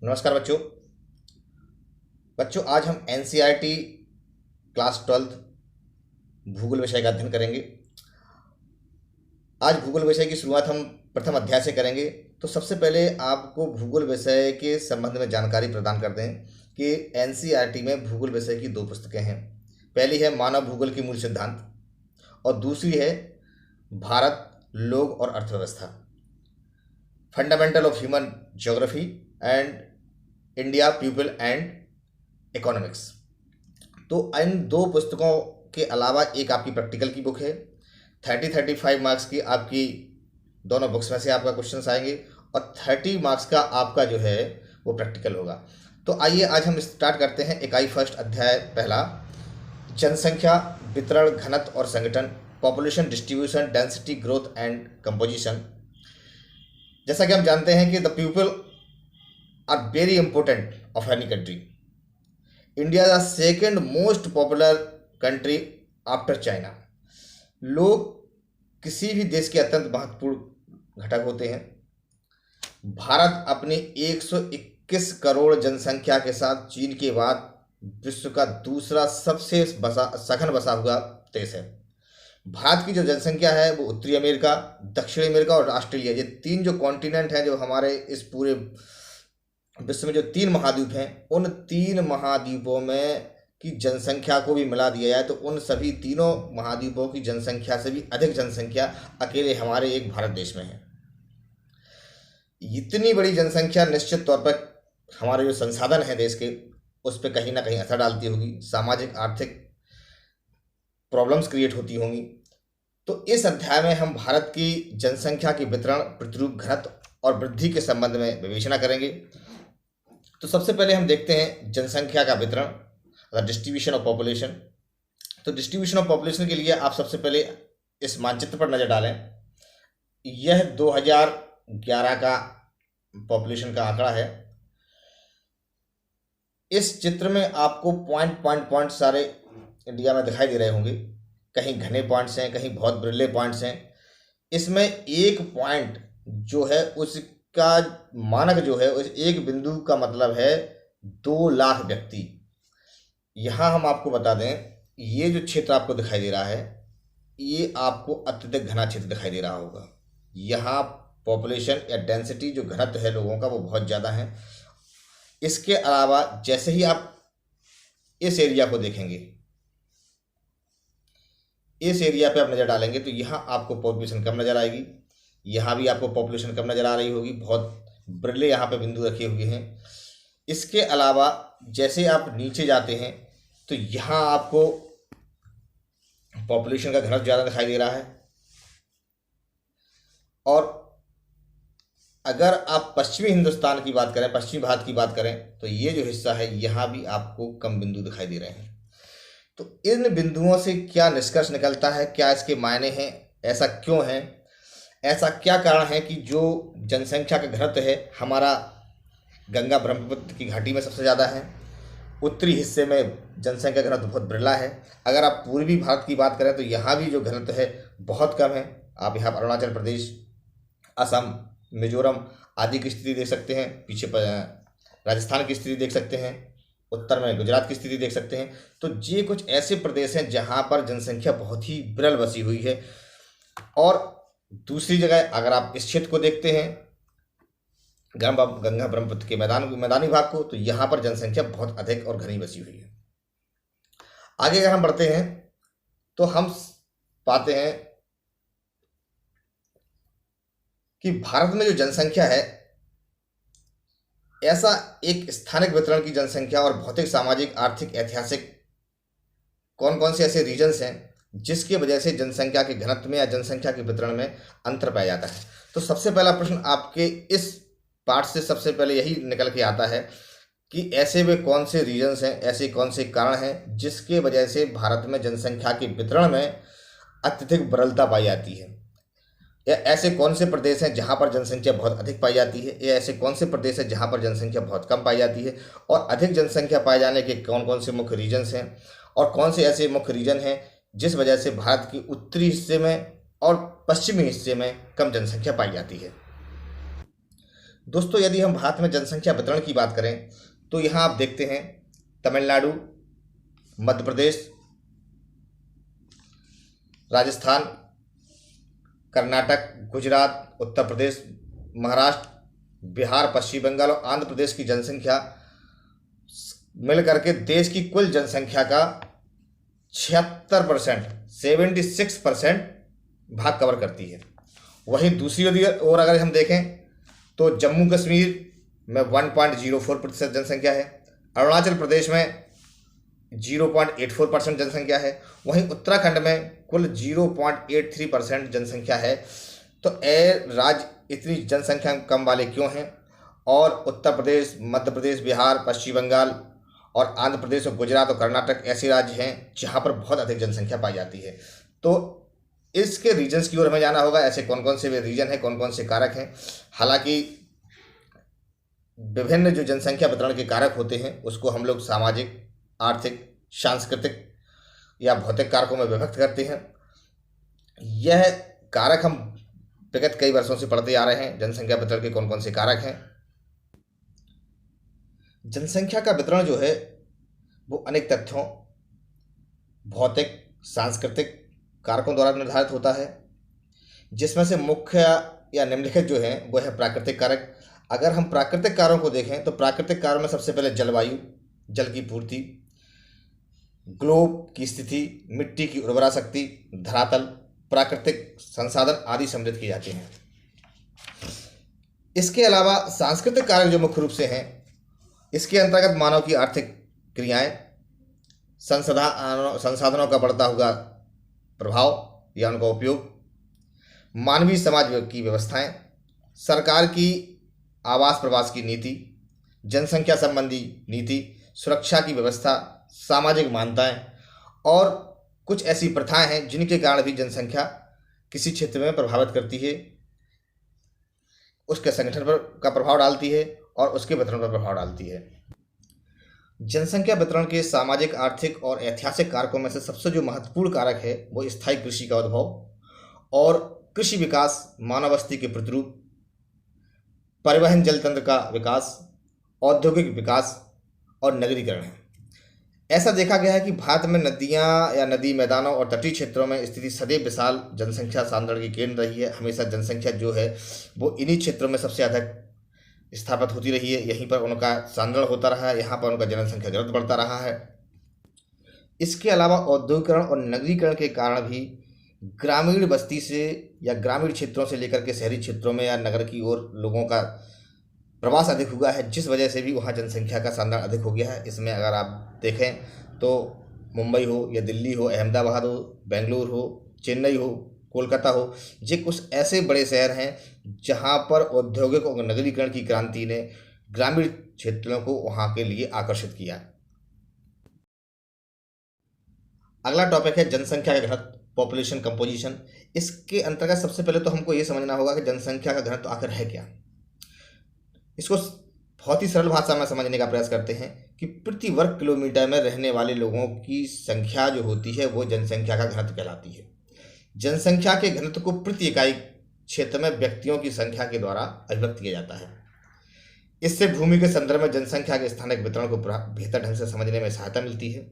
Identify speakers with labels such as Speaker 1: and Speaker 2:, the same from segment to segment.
Speaker 1: नमस्कार बच्चों। आज हम एनसीईआरटी क्लास 12 भूगोल विषय का अध्ययन करेंगे। आज भूगोल विषय की शुरुआत हम प्रथम अध्याय से करेंगे। तो सबसे पहले आपको भूगोल विषय के संबंध में जानकारी प्रदान कर दें कि एनसीईआरटी में भूगोल विषय की दो पुस्तकें हैं। पहली है मानव भूगोल की मूल सिद्धांत और दूसरी है भारत, लोग और अर्थव्यवस्था, fundamental of human geography and India people and economics. तो इन दो पुस्तकों के अलावा एक आपकी प्रैक्टिकल की बुक है। 35 मार्क्स की आपकी दोनों बुक्स में से आपका क्वेश्चंस आएंगे और 30 मार्क्स का आपका जो है वो प्रैक्टिकल होगा। तो आइए आज हम स्टार्ट करते हैं। इकाई फर्स्ट, अध्याय पहला, जनसंख्या, वितरण, घनत्व और संगठन, population distribution, density, growth and composition. जैसा कि हम जानते हैं कि the people are very important of any country. India is the second most popular country after China. लोग किसी भी देश के अत्यंत महत्वपूर्ण घटक होते हैं। भारत अपनी 121 करोड़ जनसंख्या के साथ चीन के बाद विश्व का दूसरा सबसे सघन बसा हुआ देश है। भारत की जो जनसंख्या है वो उत्तरी अमेरिका, दक्षिणी अमेरिका और ऑस्ट्रेलिया, ये तीन जो कॉन्टिनेंट हैं, जो हमारे इस पूरे विश्व में जो तीन महाद्वीप हैं, उन तीन महाद्वीपों में की जनसंख्या को भी मिला दिया जाए तो उन सभी तीनों महाद्वीपों की जनसंख्या से भी अधिक जनसंख्या अकेले हमारे एक भारत देश में है। इतनी बड़ी जनसंख्या निश्चित तौर पर हमारे जो संसाधन है देश के, उस पर कहीं ना कहीं असर डालती होगी, सामाजिक आर्थिक प्रॉब्लम्स क्रिएट होती होंगी। तो इस अध्याय में हम भारत की जनसंख्या के वितरण, प्रतिरूप, घनत्व और वृद्धि के संबंध में विवेचना करेंगे। तो सबसे पहले हम देखते हैं जनसंख्या का वितरण, डिस्ट्रीब्यूशन ऑफ पॉपुलेशन। तो डिस्ट्रीब्यूशन ऑफ पॉपुलेशन के लिए आप सबसे पहले इस मानचित्र पर नज़र डालें। यह 2011 का पॉपुलेशन का आंकड़ा है। इस चित्र में आपको पॉइंट सारे इंडिया में दिखाई दे रहे होंगे। कहीं घने पॉइंट्स हैं, कहीं बहुत बिरले पॉइंट्स हैं। इसमें एक पॉइंट जो है उसका मानक जो है, उस एक बिंदु का मतलब है 2 लाख व्यक्ति। यहाँ हम आपको बता दें, ये जो क्षेत्र आपको दिखाई दे रहा है, ये आपको अत्यधिक घना क्षेत्र दिखाई दे रहा होगा। यहाँ पॉपुलेशन या डेंसिटी, जो घनत्व है लोगों का, वो बहुत ज़्यादा है। इसके अलावा जैसे ही आप इस एरिया को देखेंगे, इस एरिया पे आप नज़र डालेंगे तो यहाँ आपको पॉपुलेशन कम नज़र आएगी। यहाँ भी आपको पॉपुलेशन कम नज़र आ रही होगी। बहुत बिरले यहाँ पे बिंदु रखे हुए हैं। इसके अलावा जैसे आप नीचे जाते हैं तो यहाँ आपको पॉपुलेशन का घनत्व ज़्यादा दिखाई दे रहा है। और अगर आप पश्चिमी हिंदुस्तान की बात करें, पश्चिमी भारत की बात करें, तो ये जो हिस्सा है यहाँ भी आपको कम बिंदु दिखाई दे रहे हैं। तो इन बिंदुओं से क्या निष्कर्ष निकलता है, क्या इसके मायने हैं, ऐसा क्यों है, ऐसा क्या कारण है कि जो जनसंख्या का घनत्व है हमारा गंगा ब्रह्मपुत्र की घाटी में सबसे ज़्यादा है, उत्तरी हिस्से में जनसंख्या घनत्व बहुत बिरला है। अगर आप पूर्वी भारत की बात करें तो यहाँ भी जो घनत्व है बहुत कम है। आप यहाँ अरुणाचल प्रदेश, असम, मिजोरम आदि की स्थिति देख सकते हैं। पीछे पर राजस्थान की स्थिति देख सकते हैं। उत्तर में गुजरात की स्थिति देख सकते हैं। तो ये कुछ ऐसे प्रदेश हैं जहाँ पर जनसंख्या बहुत ही विरल बसी हुई है। और दूसरी जगह अगर आप इस क्षेत्र को देखते हैं, गंगा ब्रह्मपुत्र के मैदानी भाग को, तो यहाँ पर जनसंख्या बहुत अधिक और घनी बसी हुई है। आगे अगर हम बढ़ते हैं तो हम पाते हैं कि भारत में जो जनसंख्या है, ऐसा एक स्थानिक वितरण की जनसंख्या और भौतिक, सामाजिक, आर्थिक, ऐतिहासिक कौन कौन से ऐसे रीजन्स हैं जिसकी वजह से जनसंख्या के घनत्व में या जनसंख्या के वितरण में अंतर पाया जाता है। तो सबसे पहला प्रश्न आपके इस पार्ट से सबसे पहले यही निकल के आता है कि ऐसे वे कौन से रीजन्स हैं, ऐसे कौन से कारण हैं जिसके वजह से भारत में जनसंख्या के वितरण में अत्यधिक विरलता पाई जाती है, या ऐसे कौन से प्रदेश हैं जहां पर जनसंख्या बहुत अधिक पाई जाती है, या ऐसे कौन से प्रदेश हैं जहां पर जनसंख्या बहुत कम पाई जाती है, और अधिक जनसंख्या पाए जाने के कौन कौन से मुख्य रीजन्स हैं, और कौन से ऐसे मुख्य रीजन हैं जिस वजह से भारत के उत्तरी हिस्से में और पश्चिमी हिस्से में कम जनसंख्या पाई जाती है। दोस्तों, यदि हम भारत में जनसंख्या वितरण की बात करें तो यहाँ आप देखते हैं तमिलनाडु, मध्य प्रदेश, राजस्थान, कर्नाटक, गुजरात, उत्तर प्रदेश, महाराष्ट्र, बिहार, पश्चिम बंगाल और आंध्र प्रदेश की जनसंख्या मिलकर के देश की कुल जनसंख्या का 76%, 76% भाग कवर करती है। वहीं दूसरी ओर अगर हम देखें तो जम्मू कश्मीर में 1.04% जनसंख्या है, अरुणाचल प्रदेश में 0.84% जनसंख्या है, वहीं उत्तराखंड में कुल 0.83% जनसंख्या है। तो राज्य इतनी जनसंख्या कम वाले क्यों हैं? और उत्तर प्रदेश, मध्य प्रदेश, बिहार, पश्चिम बंगाल और आंध्र प्रदेश और गुजरात और कर्नाटक ऐसे राज्य हैं जहां पर बहुत अधिक जनसंख्या पाई जाती है। तो इसके रीजन्स की ओर हमें जाना होगा, ऐसे कौन कौन से वे रीजन हैं, कौन कौन से कारक हैं। हालांकि विभिन्न जो जनसंख्या वितरण के कारक होते हैं उसको हम लोग सामाजिक, आर्थिक, सांस्कृतिक या भौतिक कारकों में विभक्त करते हैं। यह कारक हम विगत कई वर्षों से पढ़ते आ रहे हैं, जनसंख्या वितरण के कौन कौन से कारक हैं। जनसंख्या का वितरण जो है वो अनेक तथ्यों, भौतिक, सांस्कृतिक कारकों द्वारा निर्धारित होता है, जिसमें से मुख्य या निम्नलिखित जो है वो है प्राकृतिक कारक। अगर हम प्राकृतिक कारणों को देखें तो प्राकृतिक कारणों में सबसे पहले जलवायु, जल की पूर्ति, ग्लोब की स्थिति, मिट्टी की उर्वरा शक्ति, धरातल, प्राकृतिक संसाधन आदि सम्मिलित किए जाते हैं। इसके अलावा सांस्कृतिक कारक जो मुख्य रूप से हैं, इसके अंतर्गत मानव की आर्थिक क्रियाएं, संसाधनों का बढ़ता हुआ प्रभाव या उनका उपयोग, मानवीय समाज की व्यवस्थाएं, सरकार की आवास प्रवास की नीति, जनसंख्या संबंधी नीति, सुरक्षा की व्यवस्था, सामाजिक मान्यताएं और कुछ ऐसी प्रथाएं हैं जिनके कारण भी जनसंख्या किसी क्षेत्र में प्रभावित करती है, उसके संगठन पर का प्रभाव डालती है और उसके वितरण पर प्रभाव डालती है। जनसंख्या वितरण के सामाजिक, आर्थिक और ऐतिहासिक कारकों में से सबसे जो महत्वपूर्ण कारक है वो स्थायी कृषि का उद्भव और कृषि विकास, मानव बस्ती के प्रतिरूप, परिवहन जल तंत्र का विकास, औद्योगिक विकास और नगरीकरण है। ऐसा देखा गया है कि भारत में नदियां या नदी मैदानों और तटीय क्षेत्रों में स्थिति सदैव विशाल जनसंख्या सांद्रण की केंद्र रही है। हमेशा जनसंख्या जो है वो इन्हीं क्षेत्रों में सबसे अधिक स्थापित होती रही है, यहीं पर उनका सांद्रण होता रहा है, यहाँ पर उनका जनसंख्या घनत्व बढ़ता रहा है। इसके अलावा औद्योगिकरण और नगरीकरण के कारण भी ग्रामीण बस्ती से या ग्रामीण क्षेत्रों से लेकर के शहरी क्षेत्रों में या नगर की ओर लोगों का प्रवास अधिक हुआ है, जिस वजह से भी वहाँ जनसंख्या का सांद्रण अधिक हो गया है। इसमें अगर आप देखें तो मुंबई हो या दिल्ली हो, अहमदाबाद हो, बेंगलुरु हो, चेन्नई हो, कोलकाता हो, ये कुछ ऐसे बड़े शहर हैं जहाँ पर औद्योगिक और नगरीकरण की क्रांति ने ग्रामीण क्षेत्रों को वहाँ के लिए आकर्षित किया। अगला टॉपिक है जनसंख्या का घनत्व, पॉपुलेशन कंपोजिशन। इसके अंतर्गत सबसे पहले तो हमको ये समझना होगा कि जनसंख्या का घनत्व आखिर है क्या। इसको बहुत ही सरल भाषा में समझने का प्रयास करते हैं कि प्रति वर्ग किलोमीटर में रहने वाले लोगों की संख्या जो होती है वो जनसंख्या का घनत्व कहलाती है। जनसंख्या के घनत्व को प्रति इकाई क्षेत्र में व्यक्तियों की संख्या के द्वारा अभिव्यक्त किया जाता है। इससे भूमि के संदर्भ में जनसंख्या के स्थानिक वितरण को बेहतर ढंग से समझने में सहायता मिलती है।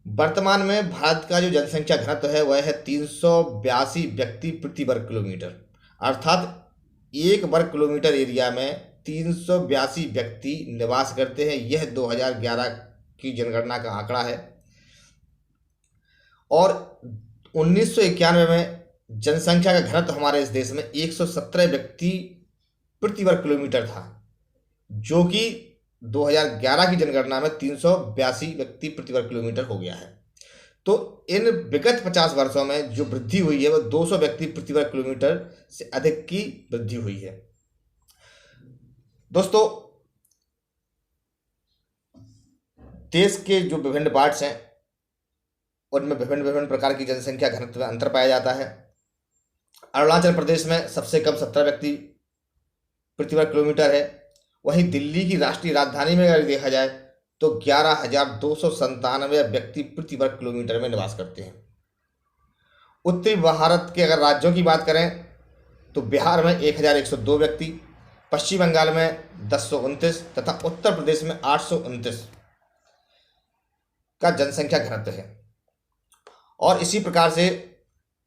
Speaker 1: वर्तमान में भारत का जो जनसंख्या घनत्व है वह है 382 व्यक्ति प्रति वर्ग किलोमीटर, अर्थात 1 वर्ग किलोमीटर एरिया में 382 व्यक्ति निवास करते हैं। यह 2011 की जनगणना का आंकड़ा है और 1991 में जनसंख्या का घनत्व हमारे इस देश में 117 व्यक्ति प्रति वर्ग किलोमीटर था, जो कि 2011 की जनगणना में 382 व्यक्ति प्रति वर्ग किलोमीटर हो गया है। तो इन विगत 50 वर्षों में जो वृद्धि हुई है वह 200 व्यक्ति प्रति वर्ग किलोमीटर से अधिक की वृद्धि हुई है। दोस्तों, देश के जो विभिन्न पार्ट्स हैं उनमें विभिन्न विभिन्न प्रकार की जनसंख्या घनत्व में अंतर पाया जाता है। अरुणाचल प्रदेश में सबसे कम 17 व्यक्ति प्रति वर्ग किलोमीटर है। वहीं दिल्ली की राष्ट्रीय राजधानी में अगर देखा जाए तो 11,297 व्यक्ति प्रति वर्ग किलोमीटर में निवास करते हैं। उत्तरी भारत के अगर राज्यों की बात करें तो बिहार में 1,102 व्यक्ति, पश्चिम बंगाल में 1029 तथा उत्तर प्रदेश में 829 का जनसंख्या घनत्व है। और इसी प्रकार से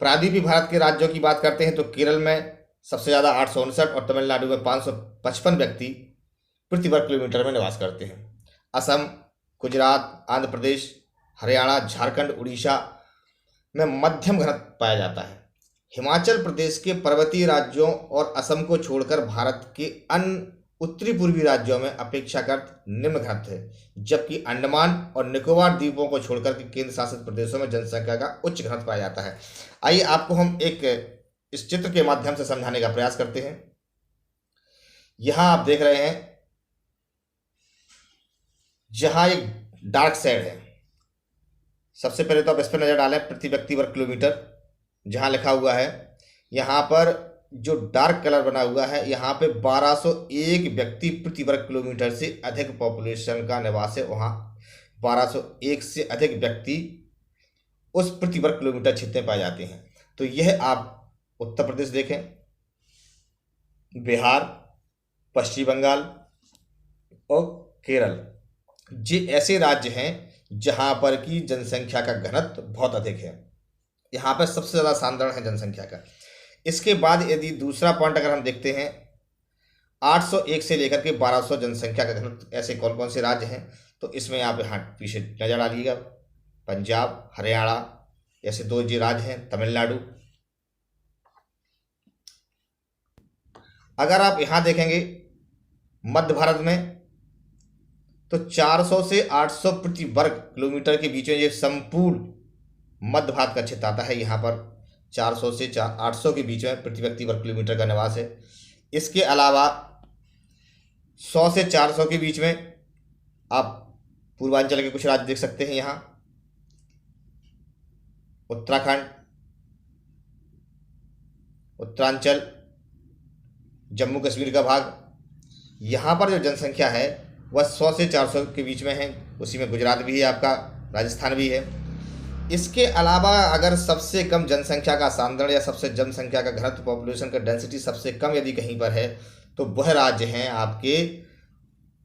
Speaker 1: प्रायद्वीपीय भारत के राज्यों की बात करते हैं तो केरल में सबसे ज़्यादा 859 और तमिलनाडु में 555 व्यक्ति प्रति वर्ग किलोमीटर में निवास करते हैं। असम, गुजरात, आंध्र प्रदेश, हरियाणा, झारखंड, उड़ीसा में मध्यम घनत्व पाया जाता है। हिमाचल प्रदेश के पर्वतीय राज्यों और असम को छोड़कर भारत के अन्य उत्तरी पूर्वी राज्यों में अपेक्षाकृत निम्न घनत्व है, जबकि अंडमान और निकोबार द्वीपों को छोड़कर के केंद्र शासित प्रदेशों में जनसंख्या का उच्च घनत्व पाया जाता है। आइए आपको हम एक इस चित्र के माध्यम से समझाने का प्रयास करते हैं। यहां आप देख रहे हैं जहां एक डार्क शेड है। सबसे पहले तो आप इस पर नजर डालें, प्रति व्यक्ति वर्ग किलोमीटर जहां लिखा हुआ है, यहां पर जो डार्क कलर बना हुआ है, यहाँ पे 1201 व्यक्ति प्रति वर्ग किलोमीटर से अधिक पॉपुलेशन का निवास है। वहाँ 1201 से अधिक व्यक्ति उस प्रति वर्ग किलोमीटर क्षेत्र में पाए जाते हैं। तो यह आप उत्तर प्रदेश देखें, बिहार, पश्चिम बंगाल और केरल, ये ऐसे राज्य हैं जहाँ पर की जनसंख्या का घनत्व बहुत अधिक है। यहाँ पर सबसे ज़्यादा सांद्रण है जनसंख्या का। इसके बाद यदि दूसरा पॉइंट अगर हम देखते हैं, 801 से लेकर के 1200 जनसंख्या का घनत्व ऐसे कौन कौन से राज्य हैं, तो इसमें आप यहाँ पीछे नजर डालिएगा, पंजाब, हरियाणा, ऐसे दो जो राज्य हैं, तमिलनाडु। अगर आप यहाँ देखेंगे मध्य भारत में, तो 400 से 800 प्रति वर्ग किलोमीटर के बीच में ये संपूर्ण मध्य भारत का क्षेत्र आता है। यहाँ पर 400 से 800 के बीच में प्रति व्यक्ति वर्ग किलोमीटर का निवास है। इसके अलावा 100 से 400 के बीच में आप पूर्वांचल के कुछ राज्य देख सकते हैं। यहाँ उत्तराखंड, उत्तरांचल, जम्मू कश्मीर का भाग, यहाँ पर जो जनसंख्या है वह 100 से 400 के बीच में है। उसी में गुजरात भी है, आपका राजस्थान भी है। इसके अलावा अगर सबसे कम जनसंख्या का सांद्रण या सबसे जनसंख्या का घनत्व, पॉपुलेशन का डेंसिटी सबसे कम यदि कहीं पर है, तो वह राज्य हैं आपके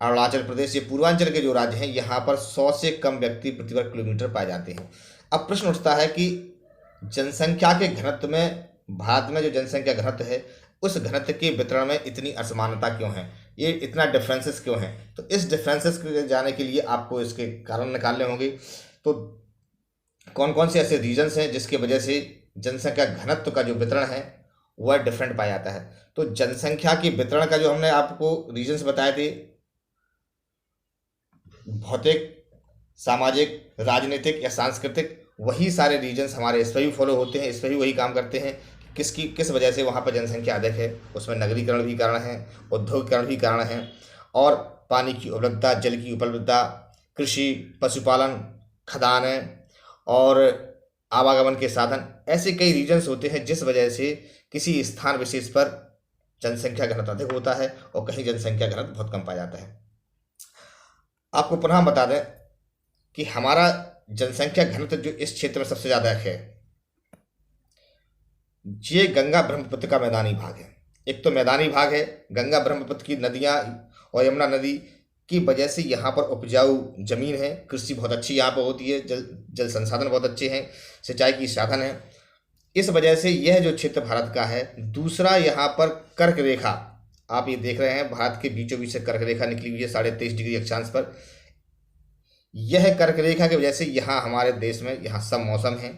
Speaker 1: अरुणाचल प्रदेश। ये पूर्वांचल के जो राज्य हैं, यहाँ पर 100 से कम व्यक्ति प्रति वर्ग किलोमीटर पाए जाते हैं। अब प्रश्न उठता है कि जनसंख्या के घनत्व में, भारत में जो जनसंख्या घनत्व है, उस घनत्व के वितरण में इतनी असमानता क्यों है, ये इतना डिफरेंसेस क्यों है? तो इस डिफरेंसेस को जाने के लिए आपको इसके कारण निकालने होंगे। तो कौन कौन से ऐसे रीजन्स हैं जिसकी वजह से जनसंख्या घनत्व का जो वितरण है वह डिफरेंट पाया जाता है? तो जनसंख्या के वितरण का जो हमने आपको रीजन्स बताए थे, भौतिक, सामाजिक, राजनीतिक या सांस्कृतिक, वही सारे रीजन्स हमारे इस पर भी फॉलो होते हैं, इस पर भी वही काम करते हैं। किस वजह से वहाँ पर जनसंख्या अधिक है, उसमें नगरीकरण भी कारण है, औद्योगिकरण भी कारण है, और पानी की उपलब्धता, जल की उपलब्धता, कृषि, पशुपालन, खदानें और आवागमन के साधन, ऐसे कई रीजन्स होते हैं जिस वजह से किसी स्थान विशेष पर जनसंख्या घनत्व अधिक होता है और कहीं जनसंख्या घनत्व बहुत कम पाया जाता है। आपको पुनः बता दें कि हमारा जनसंख्या घनत्व जो इस क्षेत्र में सबसे ज़्यादा है, ये गंगा ब्रह्मपुत्र का मैदानी भाग है। एक तो मैदानी भाग है, गंगा ब्रह्मपुत्र की नदियाँ और यमुना नदी की वजह से यहाँ पर उपजाऊ जमीन है, कृषि बहुत अच्छी यहाँ पर होती है, जल संसाधन बहुत अच्छे हैं, सिंचाई की साधन है। इस वजह से यह जो क्षेत्र भारत का है। दूसरा, यहाँ पर कर्क रेखा आप ये देख रहे हैं, भारत के बीचों बीच से कर्क रेखा निकली हुई है 23.5 डिग्री अक्षांश पर। यह कर्क रेखा की वजह से यहाँ हमारे देश में यहाँ सब मौसम है।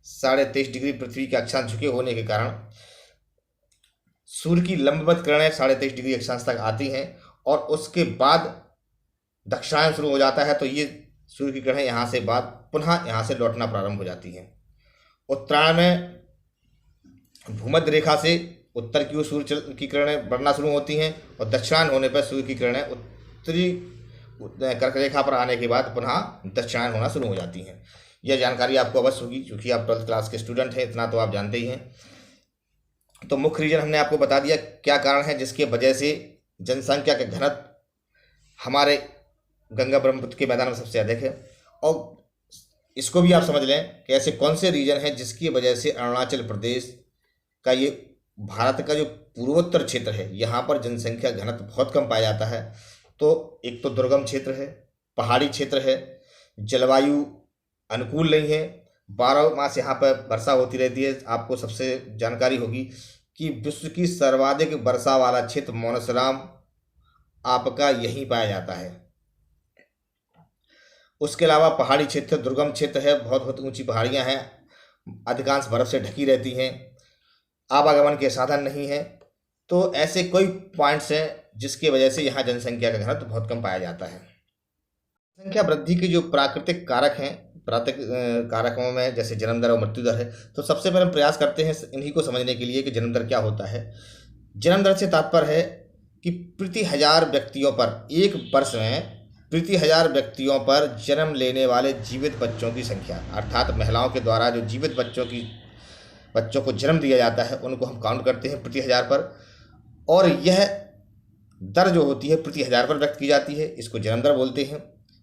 Speaker 1: 23.5 डिग्री पृथ्वी के अक्षांश झुके होने के कारण सूर्य की लंबवत किरणें 23.5 डिग्री अक्षांश तक आती हैं और उसके बाद दक्षिणायन शुरू हो जाता है, तो ये सूर्य की किरणें यहाँ से बाद पुनः यहाँ से लौटना प्रारंभ हो जाती हैं। उत्तरायण में भूमध्य रेखा से उत्तर की ओर सूर्य की किरणें बढ़ना शुरू होती हैं और दक्षिणायन होने पर सूर्य की किरणें उत्तरी कर्क रेखा पर आने के बाद पुनः दक्षिणायन होना शुरू हो जाती हैं। यह जानकारी आपको अवश्य होगी क्योंकि आप 12th क्लास के स्टूडेंट हैं, इतना तो आप जानते ही हैं। तो मुख्य रीजन हमने आपको बता दिया क्या कारण है जिसके वजह से जनसंख्या का घनत्व हमारे गंगा ब्रह्मपुत्र के मैदान में सबसे अधिक है। और इसको भी आप समझ लें कि ऐसे कौन से रीजन हैं जिसकी वजह से अरुणाचल प्रदेश का ये भारत का जो पूर्वोत्तर क्षेत्र है यहाँ पर जनसंख्या घनत्व बहुत कम पाया जाता है। तो एक तो दुर्गम क्षेत्र है, पहाड़ी क्षेत्र है, जलवायु अनुकूल नहीं है, 12 मास यहाँ पर वर्षा होती रहती है। आपको सबसे जानकारी होगी कि विश्व की सर्वाधिक वर्षा वाला क्षेत्र मानसरोवर आपका यहीं पाया जाता है। उसके अलावा पहाड़ी क्षेत्र दुर्गम क्षेत्र है, बहुत बहुत ऊंची पहाड़ियाँ हैं, अधिकांश बर्फ से ढकी रहती हैं, आवागमन के साधन नहीं है। तो ऐसे कोई पॉइंट्स हैं जिसकी वजह से यहाँ जनसंख्या का घनत्व बहुत कम पाया जाता है। जनसंख्या वृद्धि के जो प्राकृतिक कारक हैं, प्राकृतिक कारकों में जैसे जन्म दर और मृत्यु दर है, तो सबसे पहले हम प्रयास करते हैं इन्हीं को समझने के लिए कि जन्म दर क्या होता है। जन्म दर से तात्पर्य है कि प्रति 1000 व्यक्तियों पर एक वर्ष में प्रति 1000 व्यक्तियों पर जन्म लेने वाले जीवित बच्चों की संख्या, अर्थात महिलाओं के द्वारा जो जीवित बच्चों को जन्म दिया जाता है उनको हम काउंट करते हैं प्रति 1000 पर, और यह दर जो होती है प्रति 1000 पर व्यक्त की जाती है, इसको जन्म दर बोलते हैं।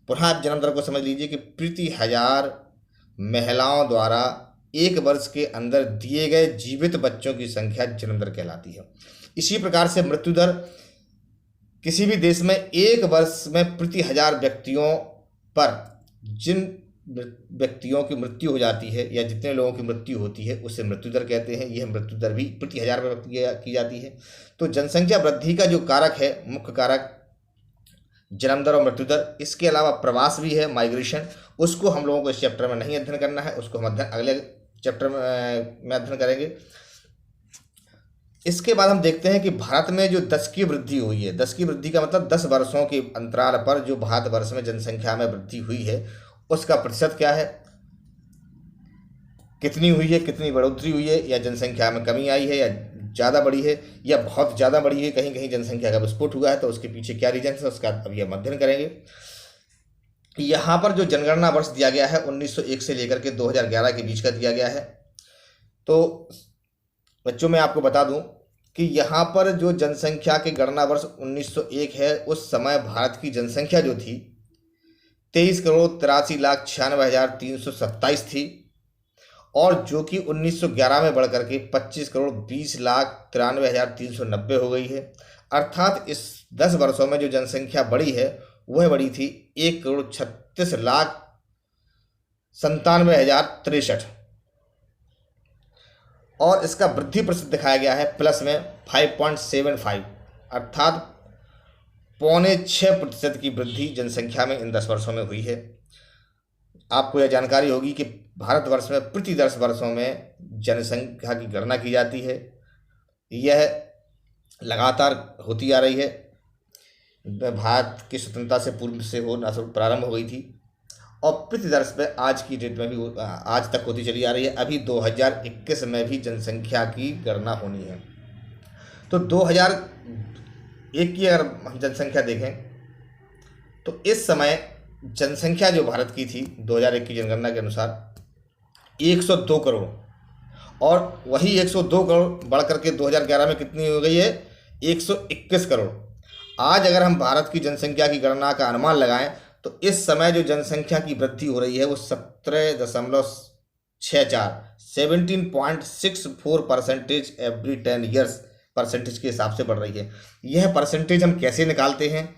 Speaker 1: पुनः आप जन्म दर को समझ लीजिए कि प्रति 1000 महिलाओं द्वारा एक वर्ष के अंदर दिए गए जीवित बच्चों की संख्या जन्म दर कहलाती है। इसी प्रकार से मृत्यु दर, किसी भी देश में एक वर्ष में प्रति 1000 व्यक्तियों पर जिन व्यक्तियों की मृत्यु हो जाती है या जितने लोगों की मृत्यु होती है उसे मृत्यु दर कहते हैं। यह मृत्यु दर भी प्रति 1000 पर व्यक्त की जाती है। तो जनसंख्या वृद्धि का जो कारक है, मुख्य कारक जन्म दर और मृत्यु दर, इसके अलावा प्रवास भी है, माइग्रेशन, उसको हम लोगों को इस चैप्टर में नहीं अध्ययन करना है, उसको हम अगले चैप्टर में अध्ययन करेंगे। इसके बाद हम देखते हैं कि भारत में जो 10 की वृद्धि हुई है, 10 की वृद्धि का मतलब 10 वर्षों के अंतराल पर जो भारतवर्ष में जनसंख्या में वृद्धि हुई है उसका प्रतिशत क्या है, कितनी हुई है, कितनी बढ़ोतरी हुई है, या जनसंख्या में कमी आई है या ज़्यादा बढ़ी है या बहुत ज़्यादा बढ़ी है, कहीं कहीं जनसंख्या का विस्फोट हुआ है, तो उसके पीछे क्या रीजन है उसका अभी हम अध्ययन करेंगे। यहाँ पर जो जनगणना वर्ष दिया गया है 1901 से लेकर के 2011 के बीच का दिया गया है। तो बच्चों मैं आपको बता दूं कि यहाँ पर जो जनसंख्या के गणना वर्ष 1901 है, उस समय भारत की जनसंख्या जो थी 23,83,96,327 थी, और जो कि 1911 में बढ़कर के 25,20,93,390 हो गई है। अर्थात इस 10 वर्षों में जो जनसंख्या बढ़ी है वह बढ़ी थी 1,36,97,063, और इसका वृद्धि प्रतिशत दिखाया गया है प्लस में 5.75, अर्थात 5.6% की वृद्धि जनसंख्या में इन 10 वर्षों में हुई है। आपको यह जानकारी होगी कि भारतवर्ष में प्रति 10 वर्षों में जनसंख्या की गणना की जाती है, यह लगातार होती आ रही है। भारत की स्वतंत्रता से पूर्व से होना प्रारंभ हो गई थी और प्रति वर्ष पे आज की डेट में भी आज तक होती चली आ रही है। अभी 2021 में भी जनसंख्या की गणना होनी है। तो 2001 की अगर हम जनसंख्या देखें तो इस समय जनसंख्या जो भारत की थी 2001 की जनगणना के अनुसार 102 करोड़, और वही 102 करोड़ बढ़ करके 2011 में कितनी हो गई है, 121 करोड़। आज अगर हम भारत की जनसंख्या की गणना का अनुमान लगाएं तो इस समय जो जनसंख्या की वृद्धि हो रही है वो 17.64% एवरी 10 ईयर्स परसेंटेज के हिसाब से बढ़ रही है। यह परसेंटेज हम कैसे निकालते हैं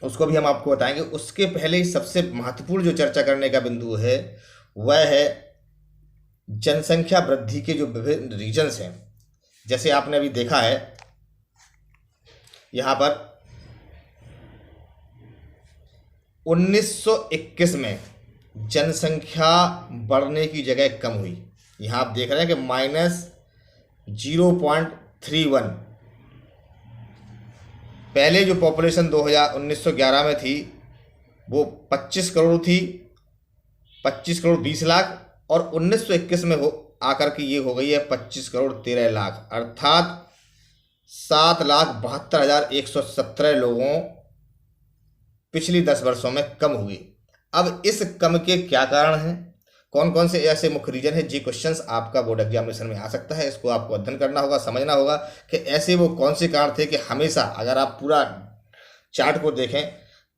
Speaker 1: उसको भी हम आपको बताएंगे। उसके पहले ही सबसे महत्वपूर्ण जो चर्चा करने का बिंदु है वह है जनसंख्या वृद्धि के जो विभिन्न रीजन्स हैं। जैसे आपने अभी देखा है यहाँ पर 1921 में जनसंख्या बढ़ने की जगह कम हुई। यहाँ आप देख रहे हैं कि -0.31। पहले जो पॉपुलेशन 1911 में थी वो 25 करोड़ थी, 25 करोड़ 20 लाख, और 1921 में हो आकर के ये हो गई है 25 करोड़ 13 लाख, अर्थात 7,72,117 लोगों पिछली 10 वर्षों में कम हुई। अब इस कम के क्या कारण हैं, कौन कौन से ऐसे मुख्य रीजन है, जी क्वेश्चंस आपका बोर्ड एग्जामिनेशन में आ सकता है। इसको आपको अध्ययन करना होगा, समझना होगा कि ऐसे वो कौन से कारण थे कि हमेशा अगर आप पूरा चार्ट को देखें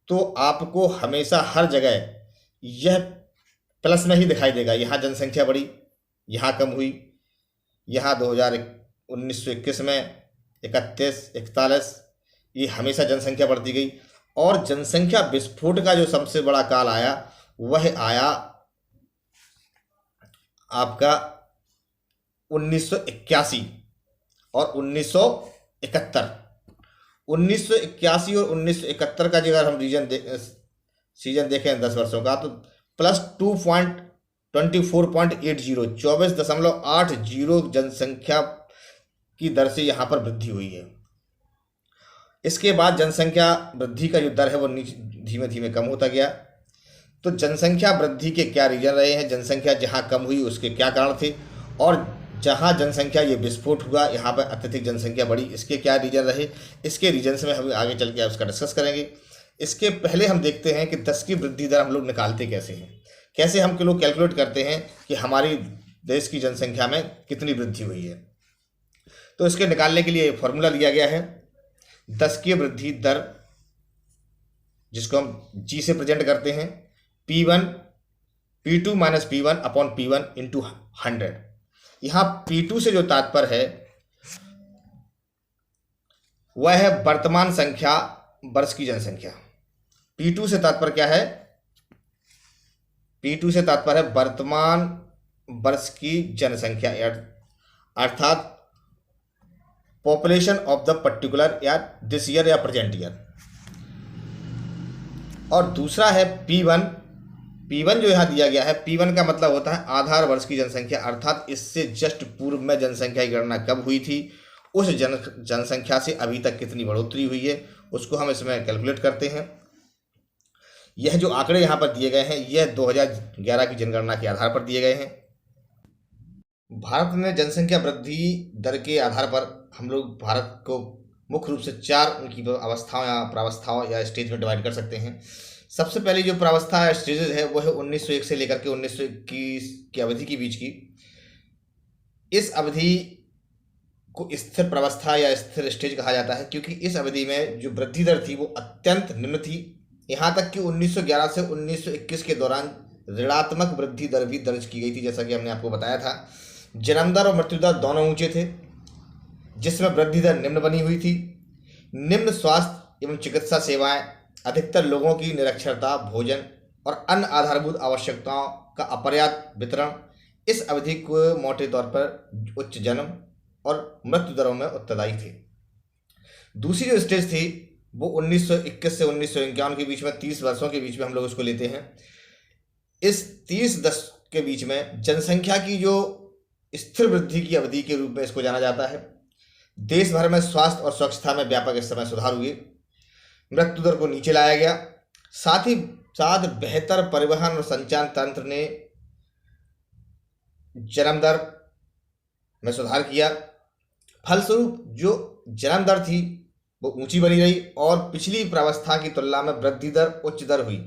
Speaker 1: तो आपको हमेशा हर जगह यह प्लस में ही दिखाई देगा। यहाँ जनसंख्या बढ़ी, यहाँ कम हुई, यहाँ 1921 में 31, 41, ये हमेशा जनसंख्या बढ़ती गई। और जनसंख्या विस्फोट का जो सबसे बड़ा काल आया वह आया आपका 1981 और 1971। 1981 और 1971 का जो अगर हम सीजन देखें 10 वर्षों का, तो +2.24.80 24.80 जनसंख्या की दर से यहाँ पर वृद्धि हुई है। इसके बाद जनसंख्या वृद्धि का जो दर है वो धीमे धीमे कम होता गया। तो जनसंख्या वृद्धि के क्या रीजन रहे हैं, जनसंख्या जहाँ कम हुई उसके क्या कारण थे, और जहाँ जनसंख्या ये विस्फोट हुआ यहाँ पर अत्यधिक जनसंख्या बढ़ी, इसके क्या रीजन रहे, इसके रीजन में हम आगे चल के उसका डिस्कस करेंगे। इसके पहले हम देखते हैं कि 10 की वृद्धि दर हम लोग निकालते कैसे हैं, कैसे हम लोग कैलकुलेट करते हैं कि हमारी देश की जनसंख्या में कितनी वृद्धि हुई है। तो इसके निकालने के लिए फॉर्मूला लिया गया है 10 की वृद्धि दर, जिसको हम जी से प्रेजेंट करते हैं, P1 P2 minus P1 upon P1 into 100। यहाँ P2 से जो तात्पर्य है वह है वर्तमान संख्या वर्ष की जनसंख्या। P2 से तात्पर्य क्या है, P2 से तात्पर्य है वर्तमान वर्ष की जनसंख्या, अर्थात पॉपुलेशन ऑफ द पर्टिकुलर या दिस ईयर या प्रेजेंट ईयर। और दूसरा है P1 जो यहाँ दिया गया है, P1 का मतलब होता है आधार वर्ष की जनसंख्या, अर्थात इससे जस्ट पूर्व में जनसंख्या की गणना कब हुई थी, उस जनसंख्या से अभी तक कितनी बढ़ोतरी हुई है, उसको हम इसमें कैलकुलेट करते हैं। यह जो आंकड़े यहाँ पर दिए गए हैं यह 2011 की जनगणना के आधार पर दिए गए हैं। भारत में जनसंख्या वृद्धि दर के आधार पर हम लोग भारत को मुख्य रूप से 4 उनकी अवस्थाओं या प्रावस्थाओं या स्टेज में डिवाइड कर सकते हैं। सबसे पहली जो प्रावस्था या स्टेजेस है वो है 1901 से लेकर के 1921 की अवधि के बीच की। इस अवधि को स्थिर प्रावस्था या स्थिर स्टेज कहा जाता है, क्योंकि इस अवधि में जो वृद्धि दर थी वो अत्यंत निम्न थी। यहाँ तक कि 1911 से 1921 के दौरान ऋणात्मक वृद्धि दर भी दर्ज की गई थी, जैसा कि हमने आपको बताया था। जन्म दर और मृत्यु दर दोनों ऊंचे थे, जिसमें वृद्धि दर निम्न बनी हुई थी। निम्न स्वास्थ्य एवं चिकित्सा सेवाएं, अधिकतर लोगों की निरक्षरता, भोजन और अन्य आधारभूत आवश्यकताओं का अपर्याप्त वितरण इस अवधि को मोटे तौर पर उच्च जन्म और मृत्यु दरों में उत्तरदायी थे। दूसरी जो स्टेज थी वो 1921 से 1951 के बीच में, 30 वर्षों के बीच में हम लोग उसको लेते हैं। इस 30 दशक के बीच में जनसंख्या की जो स्थिर वृद्धि की अवधि के रूप में इसको जाना जाता है। देश भर में स्वास्थ्य और स्वच्छता में व्यापक इस समय सुधार हुए, मृत्यु दर को नीचे लाया गया, साथ ही साथ बेहतर परिवहन और संचार तंत्र ने जन्म दर में सुधार किया। फलस्वरूप जो जन्म दर थी वो ऊंची बनी रही और पिछली प्रावस्था की तुलना में वृद्धि दर उच्च दर हुई।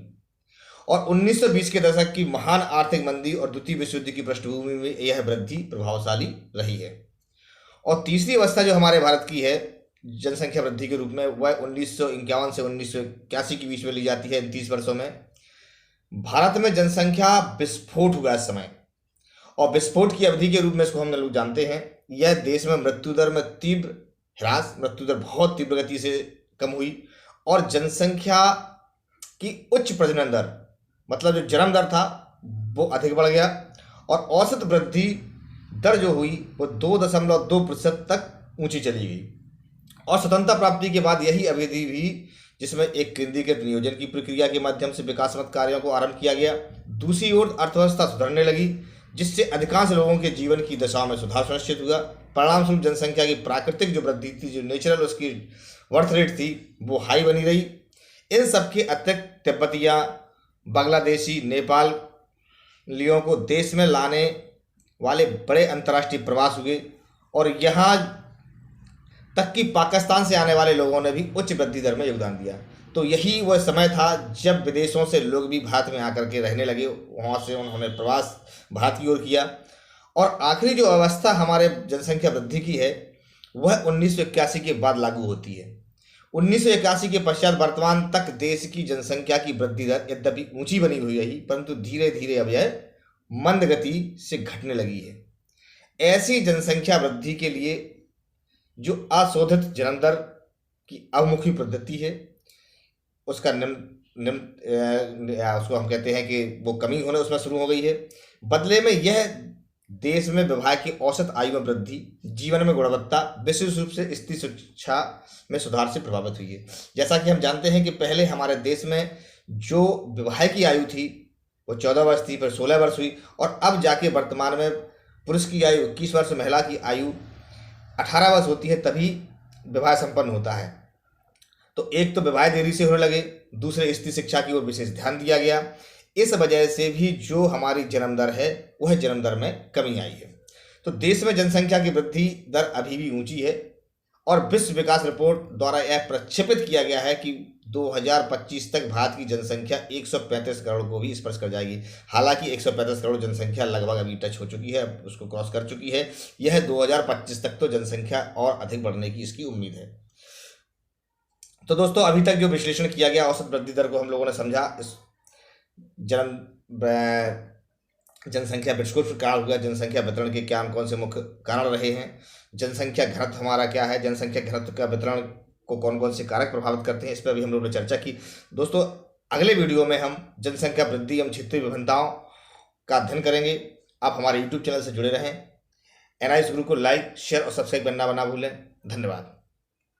Speaker 1: और 1920 के दशक की महान आर्थिक मंदी और द्वितीय विश्व युद्ध की पृष्ठभूमि में यह वृद्धि प्रभावशाली रही है। और तीसरी अवस्था जो हमारे भारत की है जनसंख्या वृद्धि के रूप में, वह 1951 से 1981 के बीच में ली जाती है। इन 30 वर्षों में भारत में जनसंख्या विस्फोट हुआ इस समय, और विस्फोट की अवधि के रूप में इसको हम लोग जानते हैं। यह देश में मृत्यु दर में तीव्र ह्रास, मृत्यु दर बहुत तीव्र गति से कम हुई, और जनसंख्या की उच्च प्रजनन दर, मतलब जो जन्म दर था वो अधिक बढ़ गया, और औसत वृद्धि दर जो हुई वो 2.2% तक ऊंची चली गई। और स्वतंत्रता प्राप्ति के बाद यही अवधि भी जिसमें एक केंद्रीकृत नियोजन की प्रक्रिया के माध्यम से विकासात्मक कार्यों को आरंभ किया गया। दूसरी ओर अर्थव्यवस्था सुधरने लगी, जिससे अधिकांश लोगों के जीवन की दशाओं में सुधार सुनिश्चित हुआ। परिणामस्वरूप जनसंख्या की प्राकृतिक जो वृद्धि थी, जो नेचुरल उसकी बर्थ रेट थी, वो हाई बनी रही। इन सबके अतिरिक्त तिब्बतिया, बांग्लादेशी, नेपालियों को देश में लाने वाले बड़े अंतर्राष्ट्रीय प्रवास हुए, और यहाँ तक कि पाकिस्तान से आने वाले लोगों ने भी उच्च वृद्धि दर में योगदान दिया। तो यही वह समय था जब विदेशों से लोग भी भारत में आकर के रहने लगे, वहाँ से उन्होंने प्रवास भारत की ओर किया। और आखिरी जो अवस्था हमारे जनसंख्या वृद्धि की है वह 1981 के बाद लागू होती है। 1981 के पश्चात वर्तमान तक देश की जनसंख्या की वृद्धि दर यद्यपि ऊंची बनी हुई रही, परंतु धीरे धीरे अब यह मंद गति से घटने लगी है। ऐसी जनसंख्या वृद्धि के लिए जो अशोधित जन्म दर की अवमुखी पद्धति है उसका निम्न निम्न उसको हम कहते हैं कि वो कमी होने उसमें शुरू हो गई है। बदले में यह देश में विवाह की औसत आयु में वृद्धि, जीवन में गुणवत्ता, विशेष रूप से स्त्री शिक्षा में सुधार से प्रभावित हुई है। जैसा कि हम जानते हैं कि पहले हमारे देश में जो विवाह की आयु थी वो 14 वर्ष थी, फिर 16 वर्ष हुई, और अब जाके वर्तमान में पुरुष की आयु 21 वर्ष, महिला की आयु 18 वर्ष होती है, तभी विवाह संपन्न होता है। तो एक तो विवाह देरी से होने लगे, दूसरे स्त्री शिक्षा की ओर विशेष ध्यान दिया गया। इस वजह से भी जो हमारी जन्म दर है वह जन्म दर में कमी आई है। तो देश में जनसंख्या की वृद्धि दर अभी भी ऊंची है और विश्व विकास रिपोर्ट द्वारा यह प्रक्षेपित किया गया है कि 2025 तक भारत की जनसंख्या 135 करोड़ को भी स्पर्श कर जाएगी। हालांकि 135 करोड़ जनसंख्या लगभग अभी टच हो चुकी है, उसको क्रॉस कर चुकी है। यह 2025 तक तो जनसंख्या और अधिक बढ़ने की इसकी उम्मीद है। तो दोस्तों, अभी तक जो विश्लेषण किया गया औसत वृद्धि दर को हम लोगों ने समझा। इस जनसंख्या विस्फोट का कारण हुआ, जनसंख्या वितरण के क्या कौन से मुख्य कारण रहे हैं, जनसंख्या घनत्व हमारा क्या है, जनसंख्या घनत्व का वितरण को कौन कौन से कारक प्रभावित करते हैं, इस पर भी हम लोगों ने चर्चा की। दोस्तों, अगले वीडियो में हम जनसंख्या वृद्धि एवं क्षेत्रीय विभिन्नताओं का अध्ययन करेंगे। आप हमारे यूट्यूब चैनल से जुड़े रहें। एनआईएस गुरु को लाइक, शेयर और सब्सक्राइब करना ना भूलें। धन्यवाद।